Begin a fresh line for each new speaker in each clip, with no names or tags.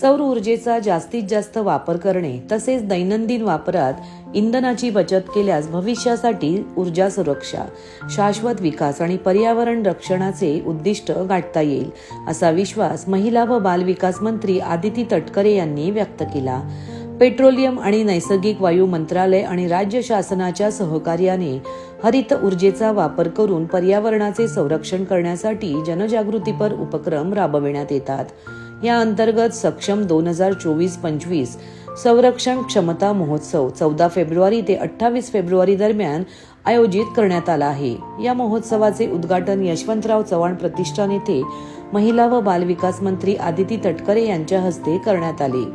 सौर ऊर्जेचा जास्तीत जास्त वापर करणे तसेच दैनंदिन वापरात इंधनाची बचत केल्यास भविष्यासाठी ऊर्जा सुरक्षा, शाश्वत विकास आणि पर्यावरण रक्षणाचे उद्दिष्ट गाठता येईल, असा विश्वास महिला व बाल विकास मंत्री आदिती तटकरे यांनी व्यक्त केला. पेट्रोलियम आणि नैसर्गिक वायू मंत्रालय आणि राज्य शासनाच्या सहकार्याने हरित ऊर्जेचा वापर करून पर्यावरणाचे संरक्षण करण्यासाठी जनजागृतीपर उपक्रम राबविण्यात येतात. या अंतर्गत सक्षम 2024-25 संरक्षण क्षमता महोत्सव 14 फेब्रुवारी ते 28 फेब्रुवारी दरम्यान आयोजित करण्यात आला आहे. या महोत्सवाचे उद्घाटन यशवंतराव चव्हाण प्रतिष्ठान येथे महिला व बाल विकास मंत्री आदिती तटकरे यांच्या हस्ते करण्यात आले.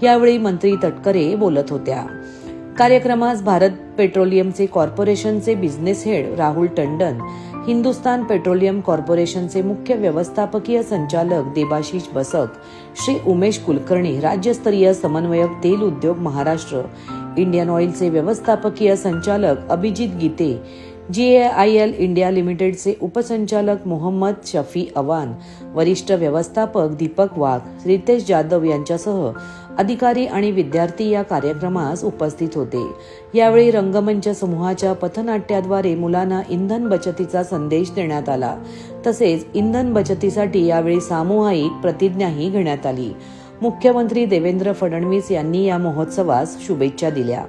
यावेळी मंत्री तटकरे बोलत होत्या. कार्यक्रमास भारत पेट्रोलियमचे कॉर्पोरेशनचे business head Rahul Tandon, Hindustan petroleum कॉर्पोरेशनचे मुख्य व्यवस्थापकीय संचालक देबाशिष बसक, श्री उमेश कुलकर्णी, राज्यस्तरीय समन्वयक तेल उद्योग महाराष्ट्र, इंडियन ऑइलचे व्यवस्थापकीय संचालक अभिजित गीते, GAIL इंडिया लिमिटेडचे उपसंचालक मोहम्मद शफी अवान, वरिष्ठ व्यवस्थापक दीपक वाघ, रितेश जाधव यांच्यासह अधिकारी आणि विद्यार्थी या कार्यक्रमास उपस्थित होते. यावेळी रंगमंच समूहाच्या पथनाट्याद्वारे मुलांना इंधन बचतीचा संदेश देण्यात आला. तसेच इंधन बचतीसाठी यावेळी सामूहिक प्रतिज्ञाही घेण्यात आली. मुख्यमंत्री देवेंद्र फडणवीस यांनी या महोत्सवास शुभेच्छा दिल्या.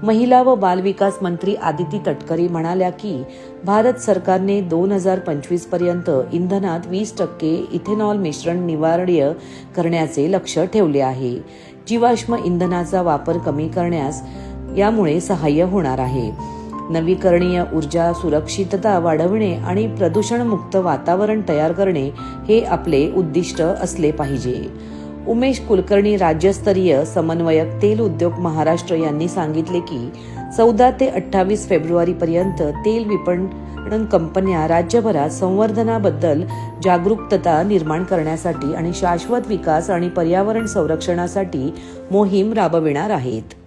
महिला व बाल विकास मंत्री आदिती तटकरे म्हणाल्या की भारत सरकारने 2025 पर्यंत इंधनात 20% इथेनॉल मिश्रण अनिवार्य करण्याचे लक्ष्य ठेवले आहे. जीवाश्म इंधनाचा वापर कमी करण्यास यामुळे सहाय्य होणार आहे. नवीकरणीय ऊर्जा सुरक्षितता वाढवणे आणि प्रदूषणमुक्त वातावरण तयार करणे हे आपले उद्दिष्ट असले पाहिजे. उमेश कुलकर्णी, राज्यस्तरीय समन्वयक तेल उद्योग महाराष्ट्र यांनी सांगितले की 14 ते 28 फेब्रुवारी पर्यंत तेल विपणन कंपन्या राज्यभरात संवर्धनाबद्दल जागरूकता निर्माण करण्यासाठी आणि शाश्वत विकास आणि पर्यावरण संरक्षणासाठी मोहीम राबविणार आहेत.